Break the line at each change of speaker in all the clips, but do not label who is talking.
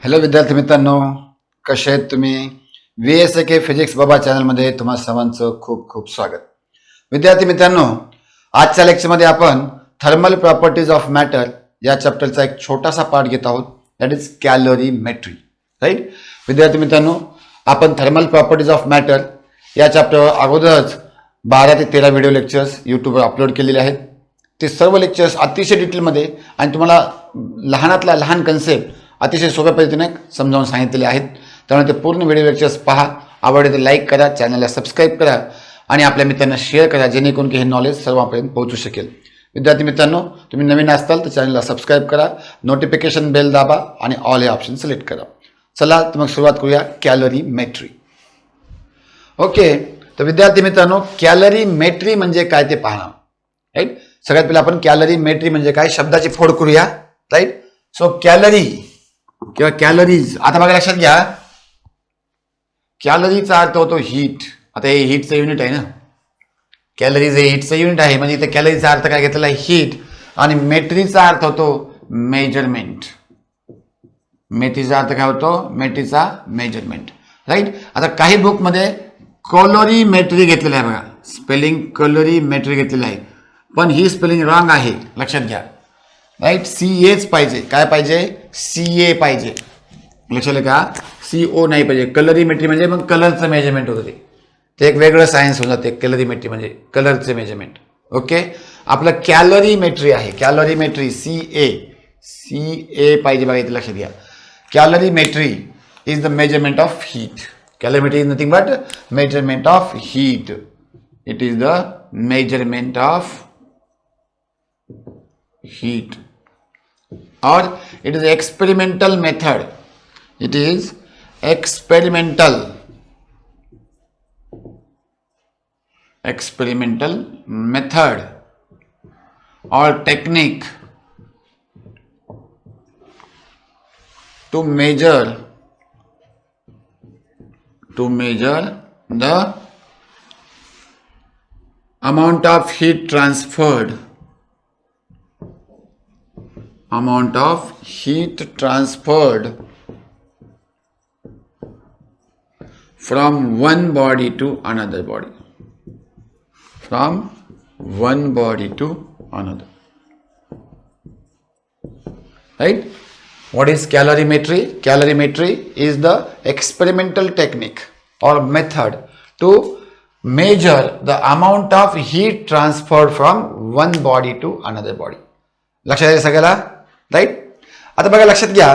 Hello विद्यार्थी मित्रांनो, कसे आहेत तुम्ही? VSK फिजिक्स बाबा चॅनलमध्ये तुम्हा सर्वांचं खूप खूप स्वागत. विद्यार्थी मित्रांनो, आजच्या लेक्चरमध्ये आपण थर्मल प्रॉपर्टीज ऑफ मॅटर या चॅप्टरचा एक छोटासा पार्ट घेत आहोत, दॅट इज कॅलरीमेट्री. राईट विद्यार्थी मित्रांनो, आपण थर्मल प्रॉपर्टीज ऑफ मॅटर या चॅप्टरवर अगोदरच 12 ते 13 व्हिडिओ लेक्चर्स यूट्यूबवर अपलोड केलेले आहेत. ते सर्व लेक्चर्स अतिशय डिटेलमध्ये आणि तुम्हाला लहानातला लहान कन्सेप्ट अतिशय सोप्या पद्धतीने समजावून सांगितलेले आहेत. त्यामुळे ते पूर्ण व्हिडिओ लेक्चर्स पहा, आवडले तर लाईक करा, चॅनलला सबस्क्राईब करा आणि आपल्या मित्रांना शेअर करा, जेणेकरून की हे नॉलेज सर्वांपर्यंत पोहोचू शकेल. विद्यार्थी मित्रांनो, तुम्ही नवीन असताल तर चॅनलला सबस्क्राईब करा, नोटिफिकेशन बेल दाबा आणि ऑल हे ऑप्शन सिलेक्ट करा. चला तर मग सुरुवात करूया कॅलरीमेट्री. ओके, तर विद्यार्थी मित्रांनो, कॅलरीमेट्री म्हणजे काय ते पाहणार. राईट, सगळ्यात पहिले आपण कॅलरीमेट्री म्हणजे काय शब्दाची फोड करूया. राईट, सो कॅलरी किंवा कॅलरीज. आता बघा लक्षात घ्या, कॅलरीचा अर्थ होतो हीट. आता हे हीटचं युनिट आहे ना, कॅलरीज हे हीटचं युनिट आहे, म्हणजे इथे कॅलरीचा अर्थ काय घेतलेला आहे, हीट. आणि मेट्रीचा अर्थ होतो मेजरमेंट. मेट्रीचा अर्थ काय होतो, मेट्रीचा मेजरमेंट. राईट, आता काही बुकमध्ये कॅलरीमेट्री घेतलेलं आहे, बघा स्पेलिंग कॅलरीमेट्री घेतलेलं आहे, पण ही स्पेलिंग रॉंग आहे, लक्षात घ्या. राईट, CAच पाहिजे. काय पाहिजे, CA पाहिजे, लक्षात का, CO नाही पाहिजे. कलरीमेट्री म्हणजे मग कलरचं मेजरमेंट होतं, ते एक वेगळं सायन्स होऊन जाते. कलरीमेट्री म्हणजे कलरचे मेजरमेंट. ओके, आपलं कॅलरीमेट्री आहे, कॅलरीमेट्री CA पाहिजे बघा, इथे लक्षात घ्या. Calorimetry is the measurement of heat. Calorimetry is nothing but measurement of heat. It is the measurement of heat, or it is experimental method. It is experimental method or technique to measure the amount of heat transferred from one body to another body. Right? What is calorimetry? Calorimetry is the experimental technique or method to measure the amount of heat transferred from one body to another body. लक्षात आहे सगळ्याला. Right, आता बघा लक्षात घ्या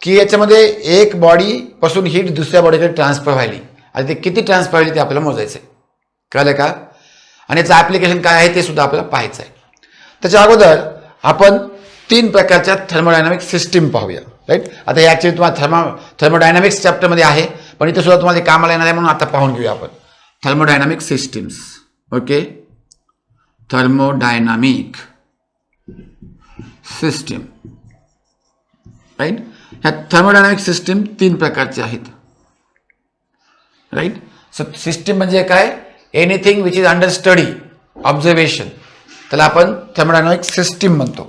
की याच्यामध्ये एक बॉडी पासून हीट दुसऱ्या बॉडीकडे ट्रान्सफर व्हायली, आणि ते किती ट्रान्सफर व्हायली ते आपल्याला मोजायचं आहे. कळलं का? आणि याचं ॲप्लिकेशन काय आहे ते सुद्धा आपल्याला पाहायचं आहे. त्याच्या अगोदर आपण 3 प्रकारच्या थर्मोडायनामिक सिस्टीम पाहूया. राईट, आता हे ॲक्च्युली तुम्हाला थर्मोडायनामिक्स चॅप्टरमध्ये आहे, पण इथं सुद्धा तुम्हाला कामाला येणार आहे, म्हणून आता पाहून घेऊया आपण thermodynamic systems. Okay, thermodynamic system. Right, ह्या थर्मोडायनामिक सिस्टीम 3 प्रकारचे आहेत. राईट, सो सिस्टीम म्हणजे काय, anything which is under study observation, त्याला आपण थर्मोडायनामिक सिस्टीम म्हणतो.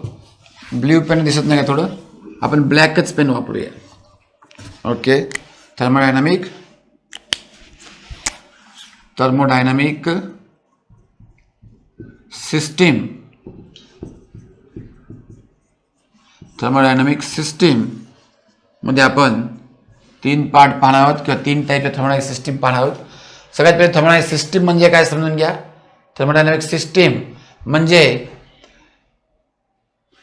ब्ल्यू पेन दिसत नाही का, थोडं आपण ब्लॅकच पेन वापरूया. Okay, thermodynamic system. Thermodynamic system मध्ये आपण 3 पार्ट पाहणार आहोत, किंवा 3 टाईपच्या थर्मोडायनामिक सिस्टीम पाहणार आहोत. सगळ्यात पहिले थर्मोडायनामिक सिस्टीम म्हणजे काय समजून घ्या. थर्मोडायनामिक सिस्टीम म्हणजे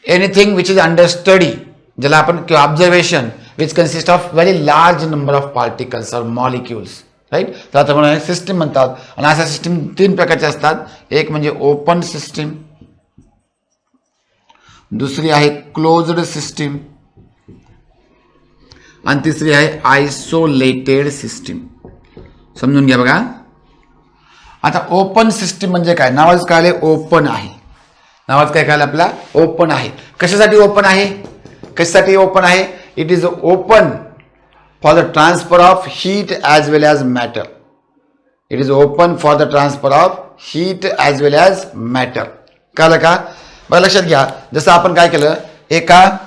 anything which is under study, ज्याला आपण किंवा observation which consist of very large number of particles or molecules. Right, त्याला थर्मोडायनामिक सिस्टीम म्हणतात. आणि अशा सिस्टीम 3 प्रकारचे असतात. एक म्हणजे ओपन सिस्टीम, दुसरी आहे क्लोज्ड सिस्टीम, आणि तिसरी आहे आयसोलेटेड सिस्टीम. समजून घ्या बघा. आता ओपन सिस्टीम म्हणजे काय, नावाच काय ओपन आहे. नावाच काय कळलं आपला, ओपन आहे. कशासाठी ओपन आहे, कशासाठी ओपन आहे, it is open for the transfer of heat as well as matter. It is open for the transfer of heat as well as matter. कळलं का? बघा लक्षात घ्या, जसं आपण काय केलं, एका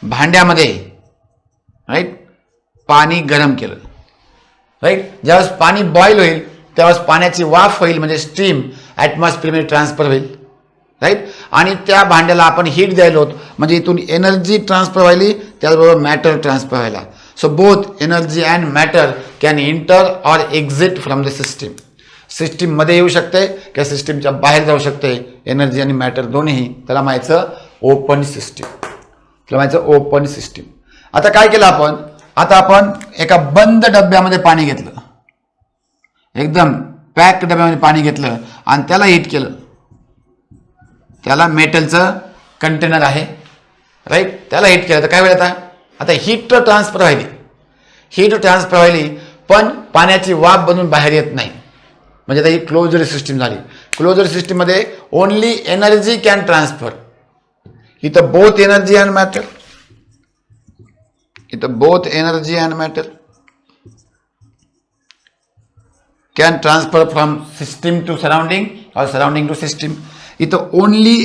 भांड्यामध्ये राईट पाणी गरम केलं, राईट. ज्यावेळेस पाणी बॉईल होईल त्यावेळेस पाण्याची वाफ होईल म्हणजे स्टीम ॲटमॉस्फिअरमध्ये ट्रान्सफर होईल, राईट. आणि त्या भांड्याला आपण हीट द्यायला होत म्हणजे इथून एनर्जी ट्रान्सफर व्हायली, त्याचबरोबर मॅटर ट्रान्सफर व्हायला. So both energy and matter can inter or exit from the system. सिस्टीममध्ये येऊ शकते किंवा सिस्टीमच्या बाहेर जाऊ शकते, एनर्जी आणि मॅटर दोन्ही. त्याला म्हणायचं ओपन सिस्टीम, त्याला म्हणायचं ओपन सिस्टीम. आता काय केलं आपण, आता आपण एका बंद डब्यामध्ये पाणी घेतलं, एकदम पॅक डब्यामध्ये पाणी घेतलं आणि त्याला हीट केलं. त्याला मेटलचं कंटेनर आहे, राईट. त्याला हीट केलं तर काय होईल, आता हीट ट्रान्सफर व्हायली, हीट ट्रान्सफर व्हायली पण पाण्याची वाफ बनून बाहेर येत नाही. म्हणजे आता ही क्लोज्ड सिस्टीम झाली. क्लोज्ड सिस्टीममध्ये ओनली एनर्जी कॅन ट्रान्सफर. इथं बोथ एनर्जी अँड मॅटर, इथं both energy and matter can transfer from system to surrounding और सराउंडिंग टू सिस्टीम. इथं only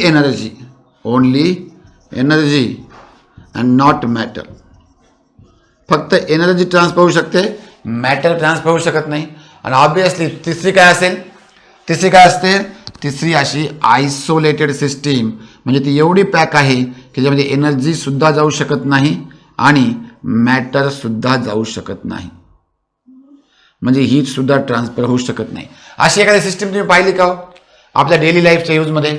energy and not matter. फक्त एनर्जी ट्रान्सफर होऊ शकते, मॅटर ट्रान्सफर होऊ शकत नाही. आणि ऑब्विसली तिसरी काय असेल, तिसरी काय असते, तिसरी अशी आयसोलेटेड सिस्टीम. म्हणजे ती एवढी पॅक आहे की ज्यामध्ये एनर्जी सुद्धा जाऊ शकत नाही आणि मॅटर सुद्धा जाऊ शकत नाही, म्हणजे हीट सुद्धा ट्रान्सफर होऊ शकत नाही. अशी एखादी सिस्टीम तुम्ही पाहिली का आपल्या डेली लाईफच्या यूजमध्ये?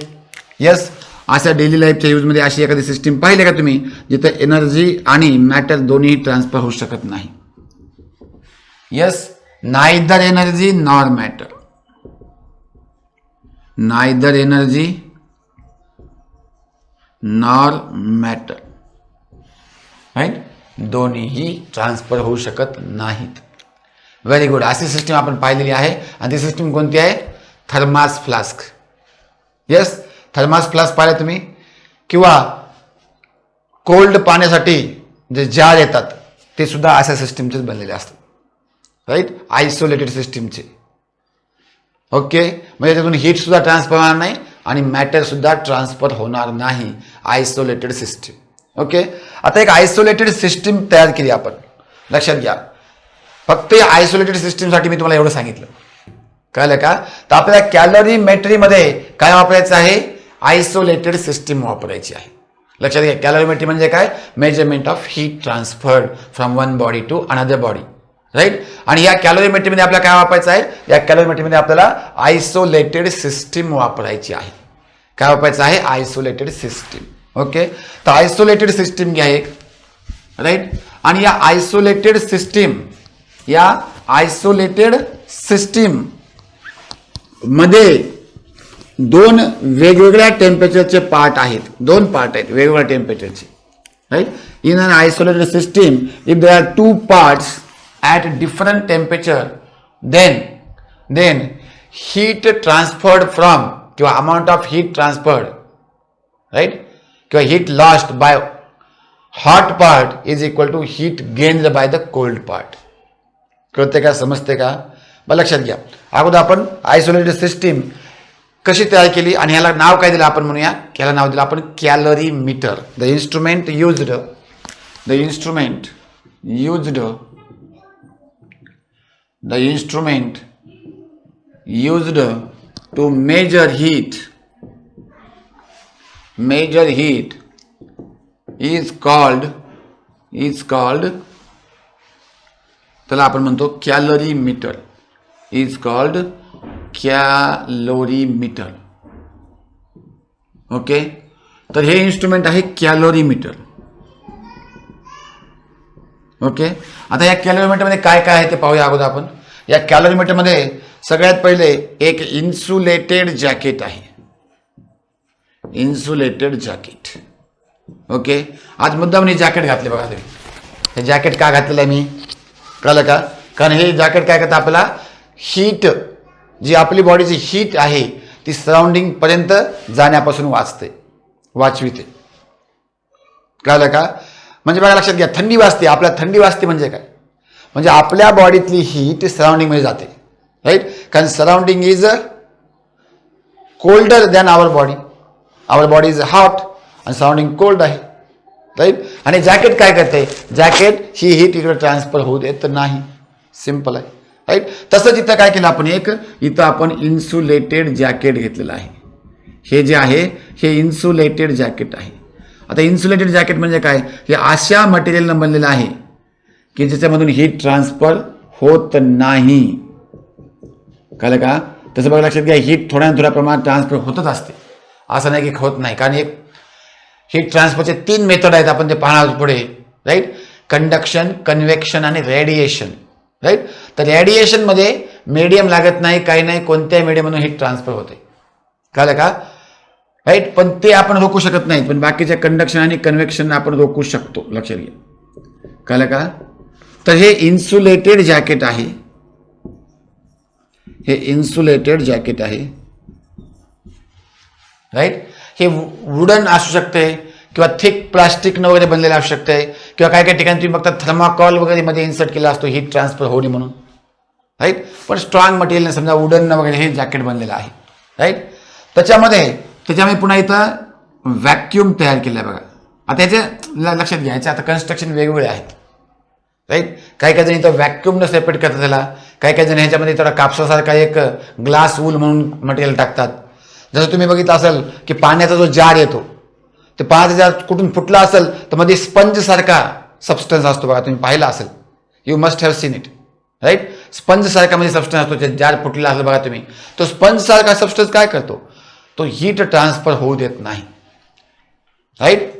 यस, अशा डेली लाईफच्या यूजमध्ये अशी एखादी सिस्टीम पाहिली का तुम्ही जिथं एनर्जी आणि मॅटर दोन्ही ट्रान्सफर होऊ शकत नाही? Yes, neither energy nor matter, neither energy nor matter, right. दोन्हीही ट्रान्सफर होऊ शकत नाहीत. Very good. अशी सिस्टीम आपण पाहिलेली आहे. आणि ती सिस्टीम कोणती आहे? Thermos flask. Yes, thermos flask पाहिलं तुम्ही, किंवा कोल्ड पाण्यासाठी जे जार येतात ते सुद्धा अशा सिस्टीमचेच बनलेले असतात, राईट. आयसोलेटेड सिस्टीमचे. ओके, म्हणजे त्यातून हीट सुद्धा ट्रान्सफर होणार नाही आणि मॅटर सुद्धा ट्रान्सफर होणार नाही. Isolated system. ओके, आता एक आयसोलेटेड सिस्टीम तयार केली आपण, लक्षात घ्या. फक्त या आयसोलेटेड सिस्टीमसाठी मी तुम्हाला एवढं सांगितलं, कळलं का? तर आपल्याला कॅलरीमेट्रीमध्ये काय वापरायचं आहे? आयसोलेटेड सिस्टीम वापरायची आहे. लक्षात घ्या, कॅलरीमेट्री म्हणजे काय? Measurement of heat transferred from one body to another body, right. आणि या कॅलरीमेट्रीमध्ये आपल्याला काय वापरायचं आहे? या कॅलरीमेट्रीमध्ये आपल्याला आयसोलेटेड सिस्टीम वापरायची आहे. काय वापरायचं आहे? Isolated system. ओके, तर आयसोलेटेड सिस्टीम घ्या एक, राईट. आणि या आयसोलेटेड सिस्टीम मध्ये दोन वेगवेगळ्या टेम्परेचरचे पार्ट आहेत, दोन पार्ट आहेत वेगवेगळ्या टेम्परेचरचे, right. In an isolated system if there are two parts at different temperature, then heat transferred from किंवा amount of heat transferred, right, किंवा heat lost by hot part is equal to heat gained by the cold part. कळते का? समजते का? बरं, लक्षात घ्या. अगोदर आपण आयसोलेटेड सिस्टीम कशी तयार केली आणि ह्याला नाव काय दिलं आपण? म्हणूया, ह्याला नाव दिलं आपण calorimeter. The instrument used to measure heat is called त्याला आपण म्हणतो calorimeter. is called calorimeter. Okay, तर हे इन्स्ट्रुमेंट आहे कॅलोरीमीटर. ओके, आता या कॅलरीमीटरमध्ये काय काय आहे ते पाहूया अगोदर आपण. या कॅलरीमीटरमध्ये सगळ्यात पहिले एक इन्सुलेटेड जॅकेट आहे, इन्सुलेटेड जॅकेट. ओके, आज मुद्दाम हे जॅकेट घातले बघा तुम्ही. हे जॅकेट का घातलेलं आहे मी? कळलं का? कारण हे जॅकेट काय करतं? आपल्याला हीट, जी आपली बॉडीची हीट आहे ती सराउंडिंग पर्यंत जाण्यापासून वाचविते. कळलं का? म्हणजे बघा, लक्षात घ्या, थंडी वाजते, आपल्याला थंडी वाजते म्हणजे काय? म्हणजे आपल्या बॉडीतली हीट सराउंडिंगमध्ये जाते, राईट. कारण surrounding is colder than our body. Our body is hot आणि सराउंडिंग कोल्ड आहे, राईट. आणि जॅकेट काय करते, जॅकेट ही हीट इकडे ट्रान्सफर होऊ देत नाही. सिम्पल आहे. राईट. तसंच इथं काय केलं आपण, इथं आपण इन्सुलेटेड जॅकेट घेतलेलं आहे. हे जे आहे हे इन्सुलेटेड जॅकेट आहे. आता इन्सुलेटेड जॅकेट म्हणजे काय, हे अशा मटेरियलनं बनलेलं आहे की ज्याच्यामधून हीट ट्रान्सफर होत नाही. कळलं का. तसं बघा लक्षात घ्या, हीट थोड्या थोड्या प्रमाणात ट्रान्सफर होतच असते, असं नाही की होत नाही. कारण एक हीट ट्रान्सफरचे 3 मेथड आहेत, आपण ते पाहणार आहोत पुढे. राईट. कंडक्शन, कन्व्हेक्शन आणि रेडिएशन. राईट. तर रेडिएशनमध्ये मीडियम लागत नाही, काही नाही, कोणत्याही मीडियममधून हीट ट्रान्सफर होते. कळलं का. राईट. पण ते आपण रोखू शकत नाही, पण बाकीच्या कंडक्शन आणि कन्व्हेक्शन आपण रोखू शकतो. लक्षात घ्या. कळलं का. तर हे इन्सुलेटेड जॅकेट आहे, हे इन्सुलेटेड जॅकेट आहे. राईट. हे वुडन असू शकते किंवा थिक प्लास्टिकनं वगैरे बनलेलं असू शकते, किंवा काही काही ठिकाणी तुम्ही बघता थर्माकॉल वगैरे मध्ये इन्सर्ट केला असतो हीट ट्रान्सफर होणे म्हणून. राईट. पण स्ट्रॉंग मटेरियल समजा वुडन वगैरे हे जॅकेट बनलेलं आहे. राईट. त्याच्यामध्ये पुन्हा इथं व्हॅक्यूम तयार केलं आहे बघा. आता याचे लक्षात घ्यायचे, आता कन्स्ट्रक्शन वेगवेगळे आहेत. राईट. काही काही जण इथं व्हॅक्यूमनं सेपरेट करतात त्याला, काही काही जण ह्याच्यामध्ये थोडा कापसासारखा एक ग्लास वूल म्हणून मटेरियल टाकतात. जसं तुम्ही बघितलं असेल की पाण्याचा जो जार येतो, ते पाण्याचा जार कुठून फुटला असेल तर मध्ये स्पंज सारखा सबस्टन्स असतो बघा, तुम्ही पाहिला असेल, you must have seen it. Right. Sponge सारखा मध्ये सबस्टन्स असतो, जार फुटलेला असेल बघा तुम्ही, तो स्पंज सारखा सबस्टन्स काय करतो, तो हीट ट्रान्सफर होऊ देत नाही. Right.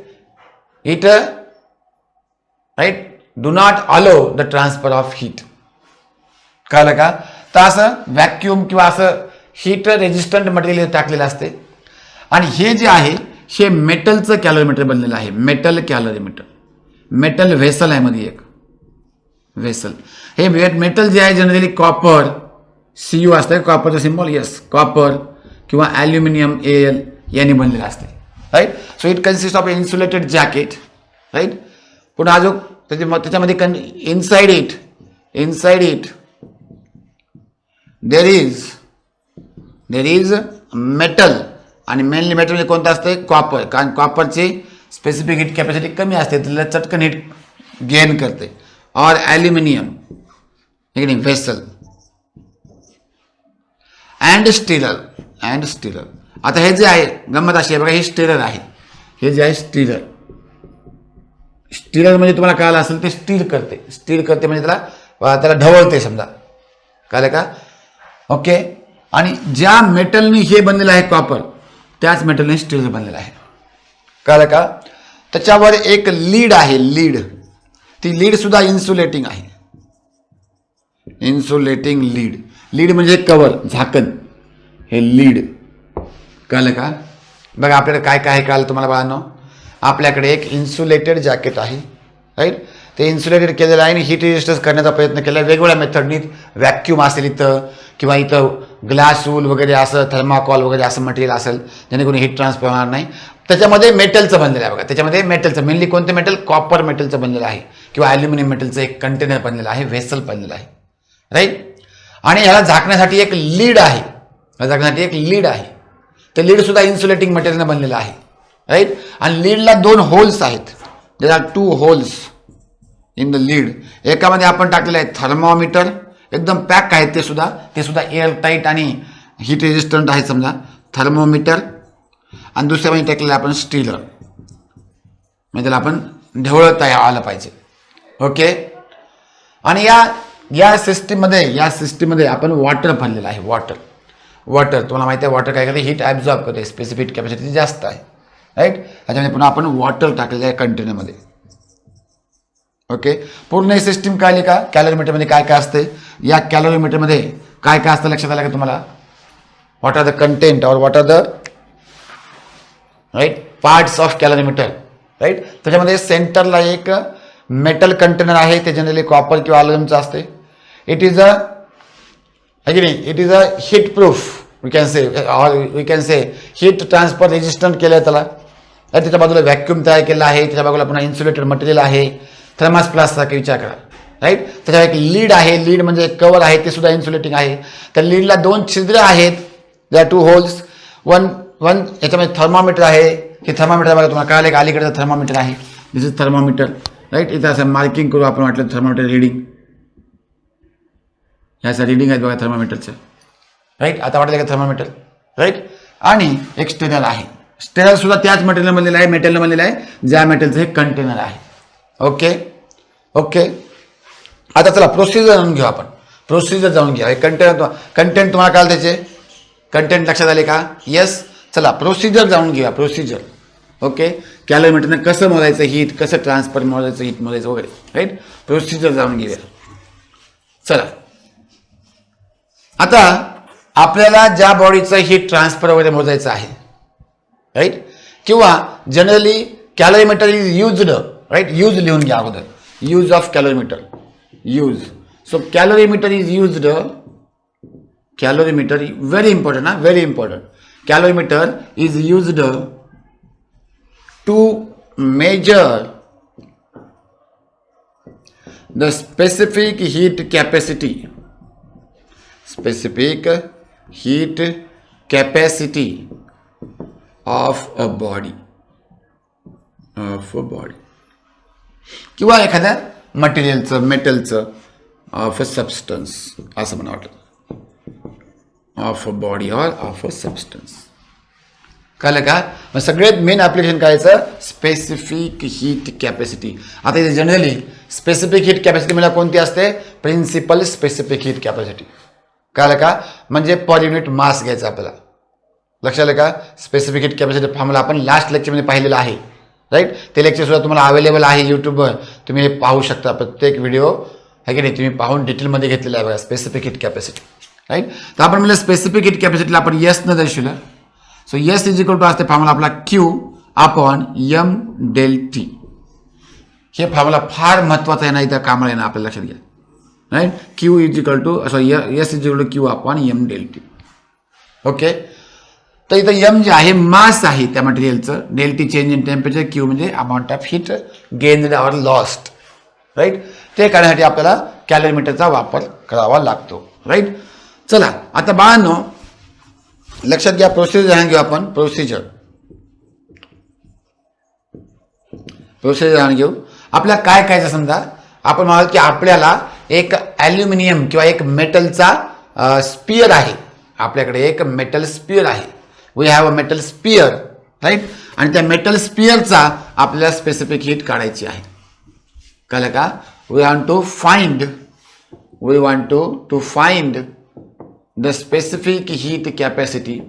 It right do not allow the transfer of heat. कळलं का. तर असं व्हॅक्यूम किंवा असं हीट रेजिस्टंट मटेरियल टाकलेलं असते. आणि हे जे आहे हे मेटलचं कॅलरीमीटर बनलेलं आहे. मेटल कॅलरीमीटर, मेटल व्हेसल आहे मध्ये एक व्हेसल. हे मेटल जे आहे जनरली कॉपर, Cu असतं कॉपरचं सिम्बॉल, येस कॉपर किंवा ॲल्युमिनियम Al यांनी बनलेलं असते. Right. So it consist of insulated jacket. Right. पुन्हा अजून त्याच्यामध्ये inside it there is metal. आणि मेनली मेटल म्हणजे कोणतं असतं, कॉपर. कारण कॉपरची स्पेसिफिक हीट कॅपॅसिटी कमी असते, त्याला चटकन हीट गेन करते. और ॲल्युमिनियम व्हेसल अँड स्टीलर. आता हे जे आहे गंमत अशी आहे बघा, हे स्टीलर आहे. हे जे आहे स्टीलर म्हणजे तुम्हाला कळालं असेल ते स्टील करते म्हणजे त्याला ढवळते समजा. कळलं का. ओके. आणि ज्या मेटलने हे बनलेलं आहे कॉपर, त्याच मेटलने स्टील बनलेलं आहे. कळलं का. त्याच्यावर एक लीड आहे, ती लीड सुद्धा इन्सुलेटिंग आहे. इन्सुलेटिंग लीड म्हणजे कवर, झाकण, हे लीड. कळलं का. बघा आपल्याकडे काय काय कळलं तुम्हाला बाळांनो. आपल्याकडे एक इन्सुलेटेड जॅकेट आहे. राईट. ते इन्सुलेटेड केलेलं आहे आणि हीट रेजिस्टन्स करण्याचा प्रयत्न केला वेगवेगळ्या मेथडनी. व्हॅक्यूम असेल इथं, किंवा इथं ग्लास वूल वगैरे असं, थर्माकॉल वगैरे असं मटेरियल असेल जेणेकरून हीट ट्रान्सफर होणार नाही. त्याच्यामध्ये मेटलचं बनलेलं आहे बघा. त्याच्यामध्ये मेटलचं मेनली कोणतं मेटल, कॉपर मेटलचं बनलेलं आहे, किंवा ॲल्युमिनियम मेटलचं एक कंटेनर बनलेलं आहे, व्हेसल बनलेलं आहे. राईट. आणि ह्याला झाकण्यासाठी एक लीड आहे. ते लीड सुद्धा इन्सुलेटिंग मटेरियलनं बनलेलं आहे. राईट. आणि लीडला 2 होल्स आहेत. There are 2 holes in the lead. एकामध्ये आपण टाकलेलं आहे थर्मोमीटर, एकदम पॅक आहे ते सुद्धा एअर टाईट आणि हीट रेजिस्टंट आहे समजा, थर्मोमीटर. आणि दुसऱ्यामध्ये टाकलेलं आपण स्टीलर, म्हणजे त्याला आपण ढवळता आलं पाहिजे. ओके. आणि या सिस्टीममध्ये आपण वॉटर भरलेलं आहे. वॉटर तुम्हाला माहिती आहे, वॉटर काय करते, हीट ॲब्झॉर्ब करते, स्पेसिफिक कॅपॅसिटी जास्त आहे. राईट. त्याच्यामध्ये पुन्हा आपण वॉटर टाकलेलं आहे कंटेनरमध्ये. ओके. पूर्ण ही सिस्टीम कळली का. कॅलरीमीटरमध्ये काय काय असते, या कॅलरीमीटरमध्ये काय काय असतं लक्षात आलं का तुम्हाला. व्हॉट आर द कंटेंट और what are the right parts of calorimeter. Right. त्याच्यामध्ये सेंटरला एक मेटल कंटेनर आहे, ते जनरली कॉपर किंवा अल्युमिनियमचं असते. It is a heat proof we can say heat transfer resistant केलं आहे त्याला. त्याच्या बाजूला व्हॅक्यूम तयार केला आहे, त्याच्या बाजूला पुन्हा इन्सुलेटेड मटेरियल आहे, थर्मासप्लाससारखा विचार करा. राईट. त्याच्यावर एक लीड आहे, लीड म्हणजे एक कवर आहे, ते सुद्धा इन्सुलेटिंग आहे. त्या लीडला 2 छिद्र आहेत, त्या 2 होल्स. वन याच्यामध्ये थर्मामीटर आहे. हे थर्मामीटर बघा तुम्हाला कळालं का, अलीकडचं थर्मामीटर आहे. दिस इज थर्मोमीटर, राईट. इथं असं मार्किंग करू आपण, वाटलं थर्मोमीटर रिडिंग, ह्याचं रिडिंग आहेत बघा थर्मोमीटरचं, राईट. आता वाटलं का थर्मोमीटर, राईट. आणि एक स्टेनर आहे. स्टेनर सुद्धा त्याच मटेरियल बनलेलं आहे, मेटलनं बनलेलं आहे, ज्या मेटलचं हे कंटेनर आहे. Okay okay. आता चला प्रोसिजर जाणून घेऊ आपण. प्रोसिजर जाणून घ्या. कंटेंट तुम्हाला काल त्याचे कंटेंट लक्षात आले का? येस. चला प्रोसिजर जाणून घेऊया. प्रोसिजर. ओके. कॅलरीमीटरनं कसं मोजायचं हीट, कसं ट्रान्सफर मोजायचं हीट मोजायचं वगैरे, राईट. प्रोसिजर जाणून घेऊया. चला आता आपल्याला ज्या बॉडीचं हीट ट्रान्सफर वगैरे मोजायचं आहे, राईट, किंवा generally calorimeter is used, right. Use लिहून घ्या अगोदर. Use of calorimeter. Use. So calorimeter is used. Calorimeter very important ना, very important. Calorimeter is used to measure the specific heat capacity. Specific heat capacity of a body. किंवा एखाद्या मटेरियलचं, मेटलचं, of a substance असं म्हणा वाटतं. Of a body or of a substance. कळलं का? मग सगळ्यात मेन ॲप्लिकेशन करायचं स्पेसिफिक हीट कॅपॅसिटी. आता इथे जनरली स्पेसिफिक हीट कॅपॅसिटी मला कोणती असते? Principal specific heat capacity. कळलं का? म्हणजे पर युनिट मास घ्यायचा आपल्याला. लक्षात आलं का? स्पेसिफिक हीट कॅपॅसिटी फॉर्म्युला आपण लास्ट लेक्चरमध्ये पाहिलेला आहे, राईट. ते लेक्चर सुद्धा तुम्हाला अवेलेबल आहे यूट्यूबवर, तुम्ही हे पाहू शकता. प्रत्येक व्हिडिओ आहे की नाही तुम्ही पाहून डिटेलमध्ये घेतलेला आहे बघा स्पेसिफिक हीट कॅपॅसिटी, राईट. तर आपण म्हणजे स्पेसिफिक हीट कॅपॅसिटीला आपण यस न दर्शवलं. So S is equal to असते फॉर्म्युला आपला Q upon M del T. हे फॉर्म्युला फार महत्त्वाचा आहे ना, इथं कामाला येणार आपल्याला, लक्षात घ्या, right. Q is equal to S is equal to Q upon M del T. Okay. तर इथं एम जे आहे मास आहे त्या मटेरियलचं, del T change in temperature, Q म्हणजे amount of heat gained or lost, right. ते करण्यासाठी आपल्याला कॅलरीमीटरचा वापर करावा लागतो, राईट. चला आता बाळांनो लक्षात घ्या. प्रोसिजर जाणून घेऊ आपण. प्रोसिजर जाणून घेऊ. आपल्याला काय करायचं समजा आपण म्हणाल की आपल्याला एक ॲल्युमिनियम किंवा एक मेटलचा स्पियर आहे. आपल्याकडे एक मेटल स्पियर आहे. We have a metal sphere, right. आणि त्या मेटल स्पियरचा आपल्याला स्पेसिफिक हीट काढायची आहे. कळलं का? We want to find the specific heat capacity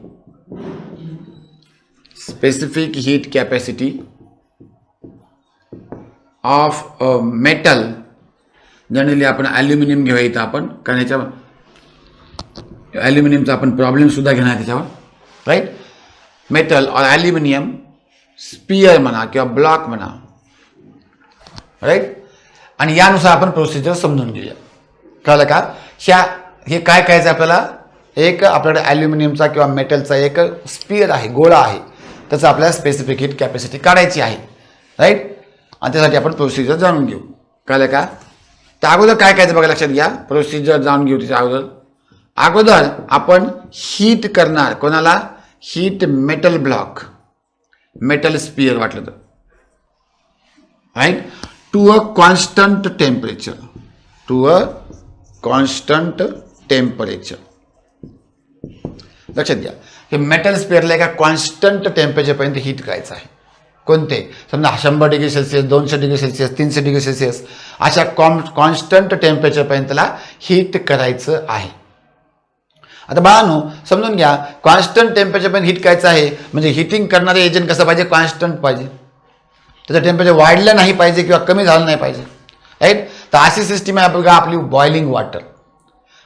of a metal. Generally आपण ॲल्युमिनियम घेऊया इथं आपण, कारण ह्याच्या ॲल्युमिनियमचा आपण प्रॉब्लेम सुद्धा घेणार त्याच्यावर, राईट. मेटल और ॲल्युमिनियम स्पियर म्हणा किंवा ब्लॉक म्हणा, राईट. आणि यानुसार आपण प्रोसिजर समजून घेऊया. कळलं का? हे काय करायचं आपल्याला? एक आपल्याकडे ॲल्युमिनियमचा किंवा मेटलचा एक स्पियर आहे, गोळा आहे, त्याचं आपल्याला स्पेसिफिक हीट कॅपॅसिटी काढायची आहे, राईट. आणि त्यासाठी आपण प्रोसिजर जाणून घेऊ. कळलं का? तर अगोदर काय करायचं बघा, लक्षात घ्या. प्रोसिजर जाणून घेऊ. त्याच्या अगोदर आपण हीट करणार. कोणाला? Heat metal block, metal sphere वाटलं तर, right. To a constant temperature. लक्षात घ्या. हे मेटल स्पियरला एका कॉन्स्टंट टेम्परेचरपर्यंत हीट करायचं आहे. कोणते? समजा 100 degree Celsius, 200 degree Celsius, 300 degree Celsius अशा कॉन्स्टंट टेम्परेचरपर्यंत त्याला हीट करायचं आहे. आता बाळांनो समजून घ्या, कॉन्स्टंट टेम्परेचरपर्यंत हीट करायचं आहे म्हणजे हिटिंग करणारे एजंट कसं पाहिजे? कॉन्स्टंट पाहिजे. त्याचं टेम्परेचर वाढलं नाही पाहिजे किंवा कमी झालं नाही पाहिजे, राईट. तर अशी सिस्टीम आहे बघा आपली बॉइलिंग वॉटर.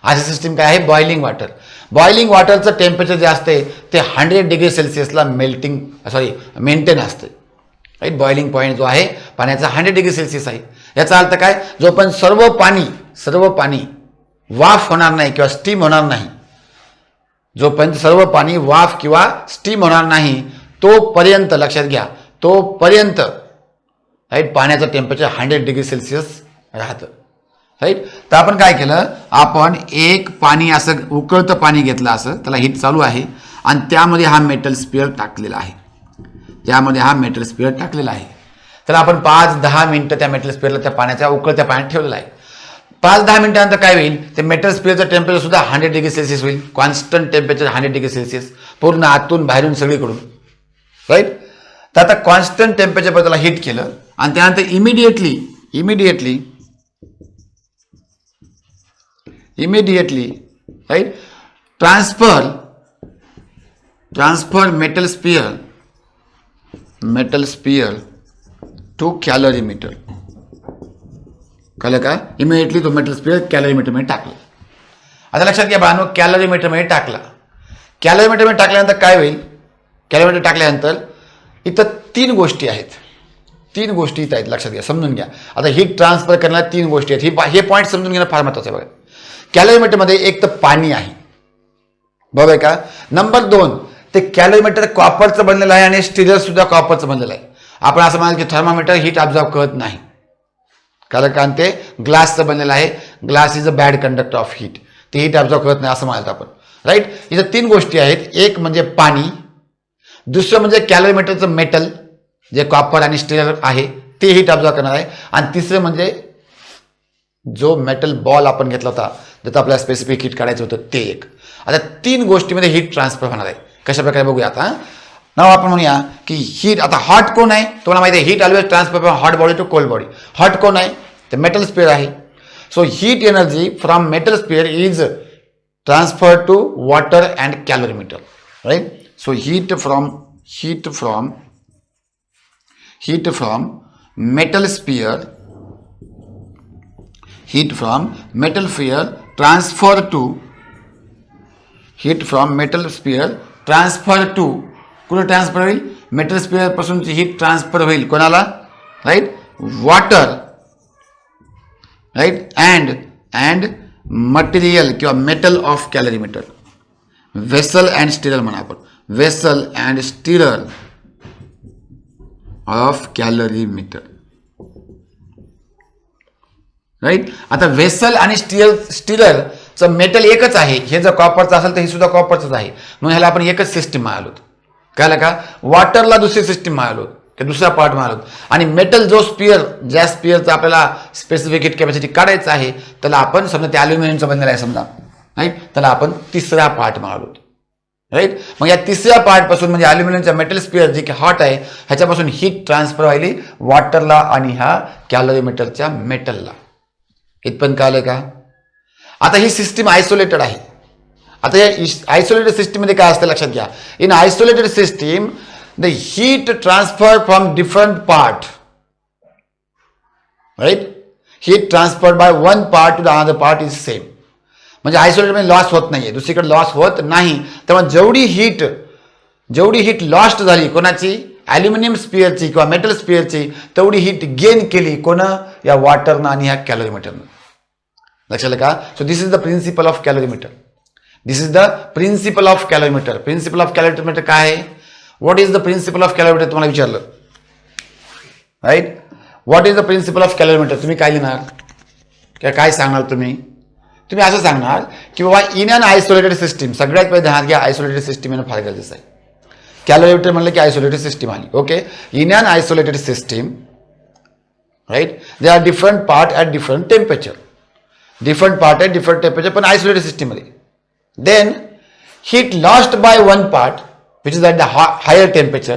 अशी सिस्टीम काय आहे? Boiling water. बॉइलिंग वॉटरचं टेम्परेचर जे असते ते 100 डिग्री सेल्सिअसला मेंटेन असते, राईट. बॉइलिंग पॉईंट जो आहे पाण्याचा 100 डिग्री सेल्सिअस आहे. याचा अर्थ काय? जोपर्यंत सर्व पाणी वाफ होणार नाही किंवा स्टीम होणार नाही, जोपर्यंत सर्व पाणी वाफ किंवा स्टीम होणार नाही तोपर्यंत, लक्षात घ्या, तोपर्यंत, राईट, पाण्याचं टेम्परेचर 100 डिग्री सेल्सिअस राहतं, राईट. तर आपण काय केलं? आपण एक पाणी असं उकळतं पाणी घेतलं, असं त्याला हीट चालू आहे आणि त्यामध्ये हा मेटल स्पियर टाकलेला आहे. तर आपण 5-10 मिनिटं त्या मेटल स्पिअरला त्या पाण्याच्या उकळत्या पाण्यात ठेवलेलं आहे. 5-10 मिनिटानंतर काय होईल, ते मेटल स्पिअरचं टेम्परेचर सुद्धा 100 डिग्री सेल्सिअस होईल. कॉन्स्टंट टेम्परेचर 100 डिग्री सेल्सिअस, पूर्ण आतून बाहेरून सगळीकडून, राईट. तर आता कॉन्स्टंट टेम्परेचर त्याला हिट केलं आणि त्यानंतर immediately right transfer metal sphere to calorimeter. कळलं का? इमिडिएटली तो मेटल स्पियर कॅलरीमीटर मध्ये टाकला. आता लक्षात घ्या बाळांनो, कॅलरीमीटर मध्ये टाकला. कॅलरीमीटर मध्ये टाकल्यानंतर काय होईल, कॅलरीमीटर टाकल्यानंतर इथं 3 गोष्टी आहेत. 3 गोष्टी इथं आहेत, लक्षात घ्या, समजून घ्या. आता हीट ट्रान्सफर करण्याला 3 गोष्टी आहेत. हे पॉईंट समजून घेणं फार महत्वाचं आहे बघा. कॅलरीमीटर मध्ये एक तर पाणी आहे, बरोबर आहे का. नंबर 2, ते कॅलरीमीटर कॉपरचं बनलेलं आहे आणि स्टिरर सुद्धा कॉपरचं बनलेलं आहे. आपण असं म्हणाल की थर्मामीटर हीट ऑब्झर्व करत नाही, कारण ते ग्लासचं बनलेलं आहे. Glass is a bad conductor of heat, ते हीट ऑब्झर्व करत नाही असं म्हणाल आपण, राईट. इथं 3 गोष्टी आहेत. एक म्हणजे पाणी, दुसरं म्हणजे कॅलरीमीटरचं मेटल जे कॉपर आणि स्टिरर आहे ते हीट ऑब्झर्व करणार आहे, आणि तिसरं म्हणजे जो मेटल बॉल आपण घेतला होता ज्याचं आपल्याला स्पेसिफिक हीट काढायचं होतं ते एक. आता 3 गोष्टीमध्ये हीट ट्रान्सफर होणार आहे. कशा प्रकारे बघूया. आता नाव आपण म्हणूया की हीट. आता हॉट कोण आहे, तुम्हाला माहिती आहे heat always transfer from hot body to cold body. Hot कोण आहे, तर मेटल स्पियर आहे. So heat energy from metal sphere is transfer to water and calorimeter, right. So heat from metal sphere transfer to कुठे transfer होईल, metal sphere पासून heat transfer होईल कोणाला, right, water, right, and material किंवा metal of calorimeter. Vessel and stirrer म्हणा आपण, vessel and stirrer of calorimeter, right. आता vessel आणि स्टिररचं मेटल एकच आहे. हे जर कॉपरचं असेल तर हे सुद्धा कॉपरचंच आहे, म्हणून ह्याला आपण एकच सिस्टीम मिळालो. कळलं का. वॉटरला दुसरी सिस्टीम मिळालो, दुसरा पार्ट मिळालो, आणि मेटल जो स्पियर, ज्या स्पियरचा आपल्याला स्पेसिफिक हीट कॅपॅसिटी काढायचं आहे त्याला आपण समजा ते अल्युमिनियमचं बनलेलं आहे समजा, राईट, त्याला आपण तिसरा पार्ट मिळालो, राईट. मग या तिसऱ्या पार्ट पासून म्हणजे अल्युमिनियमच्या मेटल स्पियर जे की हॉट आहे ह्याच्यापासून हीट ट्रान्सफर व्हायली वॉटरला आणि ह्या कॅलरीमीटरच्या मेटलला. इथपर्यंत कळलं का. आता ही सिस्टीम आयसोलेटेड आहे. आता या आयसोलेटेड सिस्टीम मध्ये काय असतं लक्षात घ्या. In isolated system the heat transfer from different part, right, heat transfer by one part to the another part is same. म्हणजे आयसोलेटेड मध्ये लॉस होत नाहीये, दुसरीकडे लॉस होत नाही. तेव्हा जेवढी हीट लॉस्ट झाली कोणाची, ॲल्युमिनियम स्पियरची किंवा मेटल स्पियरची, तेवढी हीट गेन केली कोण, या वॉटरनं आणि ह्या कॅलरीमीटरनं. लक्षात आलं का. So this is the principle of calorimeter. Principle of calorimeter काय आहे. What is the principle of calorimeter तुम्हाला विचारलं, right. What is the principle of calorimeter, तुम्ही काय लिहिणार, काय सांगणार तुम्ही असं सांगणार की बाबा इन अन आयसोलेटेड सिस्टीम. सगळ्यात पहिले ध्यानात घ्या, आयसोलेटेड सिस्टीम येणं फार गरजेचं आहे. कॅलरीमीटर म्हणलं की आयसोलेटेड सिस्टीम आली, okay. In an isolated system, right, they are different part at different temperature, पण आयसोलेटेड सिस्टीम मध्ये. Then heat lost by one part which is at the higher temperature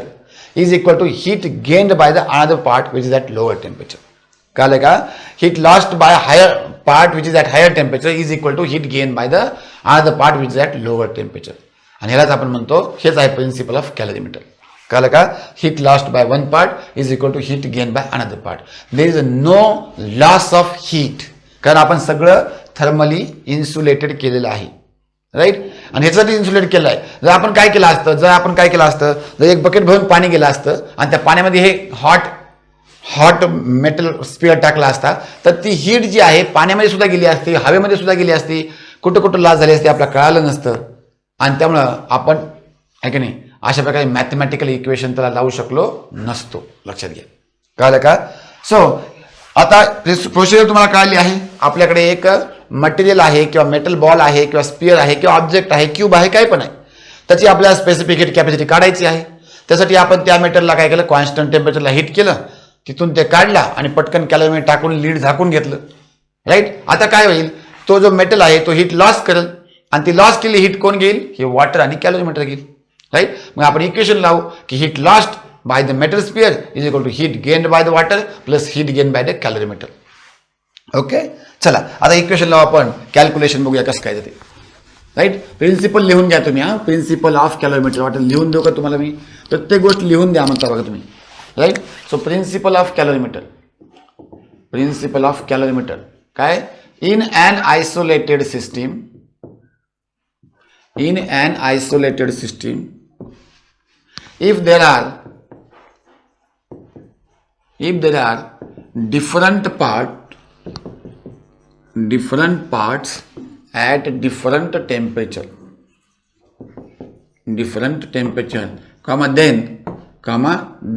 is equal to heat gained by the another part which is at lower temperature. कळलं का. Heat lost by higher part which is at higher temperature is equal to heat gain by the another part which is at lower temperature. आणि ह्यालाच आपण म्हणतो, हेच आहे principal of calorimeter. कळलं का. Heat lost by one part is equal to heat gain by another part. There is no loss of heat, कारण आपण सगळं थर्मली इन्सुलेटेड केलेलं आहे, राईट. आणि ह्याच्यासाठी इन्सुलेट केलं आहे. जर आपण काय केलं असतं, जर एक बकेट भरून पाणी गेलं असतं आणि त्या पाण्यामध्ये हे हॉट मेटल स्पियर टाकला असता तर ती हीट जी आहे पाण्यामध्ये सुद्धा गेली असती, हवेमध्ये सुद्धा गेली असती, कुठं लॉस झाली असती आपल्याला कळालं नसतं. आणि त्यामुळं आपण आहे की नाही अशा प्रकारे मॅथमॅटिकल इक्वेशन त्याला लावू शकलो नसतो. लक्षात घ्या. कळलं का. सो आता प्रोसिजर तुम्हाला कळली आहे. आपल्याकडे एक मटेरियल आहे किंवा मेटल बॉल आहे किंवा स्पियर आहे किंवा ऑब्जेक्ट आहे, क्यूब आहे, काय पण आहे, त्याची आपल्याला स्पेसिफिक हीट कॅपॅसिटी काढायची आहे. त्यासाठी आपण त्या मेटलला काय केलं, कॉन्स्टंट टेम्परेचरला हीट केलं, तिथून ते काढला आणि पटकन कॅलरीमीटर टाकून लीड झाकून घेतलं. राईट. आता काय होईल, तो जो मेटल आहे तो हीट लॉस करेल आणि ती लॉस केली हीट कोण घेईल, हे वॉटर आणि कॅलरीमीटर घेईल. राईट. मग आपण इक्वेशन लावू की heat lost by the metal sphere is equal to heat gained by the water plus heat gain by the calorimeter. Okay. चला आता इक्वेशन लावू आपण, कॅल्क्युलेशन बघूया कसं काय जाते. राईट. प्रिन्सिपल लिहून घ्या तुम्ही. प्रिन्सिपल ऑफ कॅलरीमीटर वाटेल लिहून देऊ का तुम्हाला मी, प्रत्येक गोष्ट लिहून द्या म्हणता बघा तुम्ही. Right. So principle of calorimeter, principle of calorimeter काय, in an isolated system, in an isolated system if there are different parts at different temperature,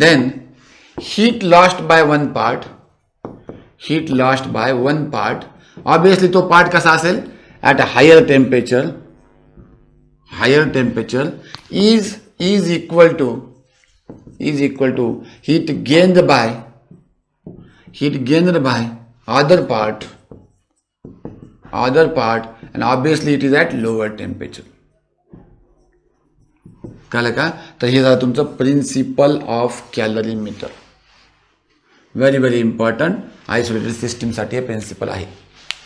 then heat lost by one part, obviously तो part कसा असेल, at a higher temperature is equal to heat gained by other part and obviously it is at lower temperature. कळलं का. तर हे झालं तुमचं principle of calorimeter. Very very important isolated सिस्टीमसाठी हे प्रिन्सिपल आहे.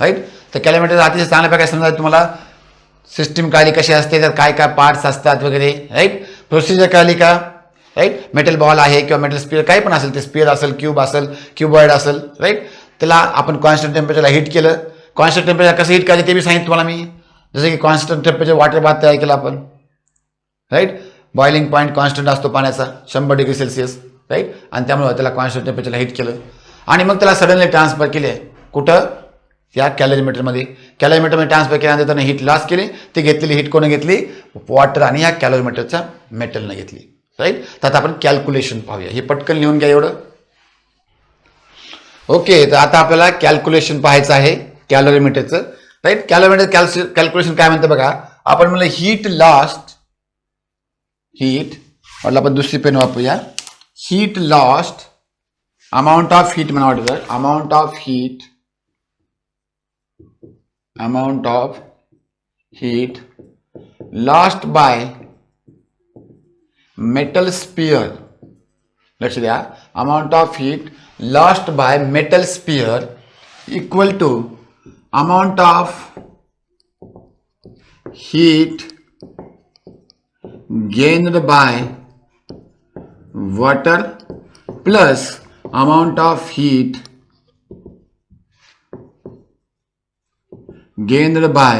राईट. तर कॅलरीमीटर अतिशय चांगल्या प्रकारे समजा तुम्हाला सिस्टीम कळली कशी असते, त्यात काय काय पार्ट्स असतात वगैरे. राईट. प्रोसिजर कळली का. राईट. मेटल बॉल आहे किंवा मेटल स्पियर काही पण असेल, ते स्पियर असेल, क्यूब असेल, क्यूबॉइड असेल. राईट. त्याला आपण कॉन्स्टंट टेम्परेचरला हीट केलं. कॉन्स्टंट टेम्परेचर कसं हीट करायचं ते बी सांगितलं तुम्हाला मी. जसं की कॉन्स्टंट टेम्परेचर वॉटर बाथ तयार केला आपण. राईट. बॉइलिंग पॉईंट कॉन्स्टंट असतो पाण्याचा 100 डिग्री सेल्सिअस. राईट. आणि त्यामुळे त्याला कॉन्स्टंट टेम्परेचरला हीट केलं आणि मग त्याला सडनली ट्रान्सफर केले कुठं, त्या कॅलरीमीटरमध्ये. कॅलरीमीटरमध्ये ट्रान्सफर केल्यानंतर त्याने हीट लॉस केली. ती घेतलेली हीट कोण घेतली, वॉटर आणि ह्या कॅलरीमीटरच्या मेटलनं घेतली. राईट. तर आता आपण कॅल्क्युलेशन पाहूया. हे पटकन लिहून घ्या एवढं. ओके. तर आता आपल्याला कॅल्क्युलेशन पाहायचं आहे कॅलरीमीटरचं. राईट. कॅलरीमीटर कॅल्क्युलेशन काय म्हणतं बघा. आपण म्हणलं हीट लॉस्ट, म्हटलं आपण दुसरी पेन वापरूया. Heat lost, amount of heat म्हणा वाटतं, amount of heat lost by metal sphere. लक्ष द्या. Amount of heat lost by metal sphere equal to amount of heat gained by water plus amount of heat gained by,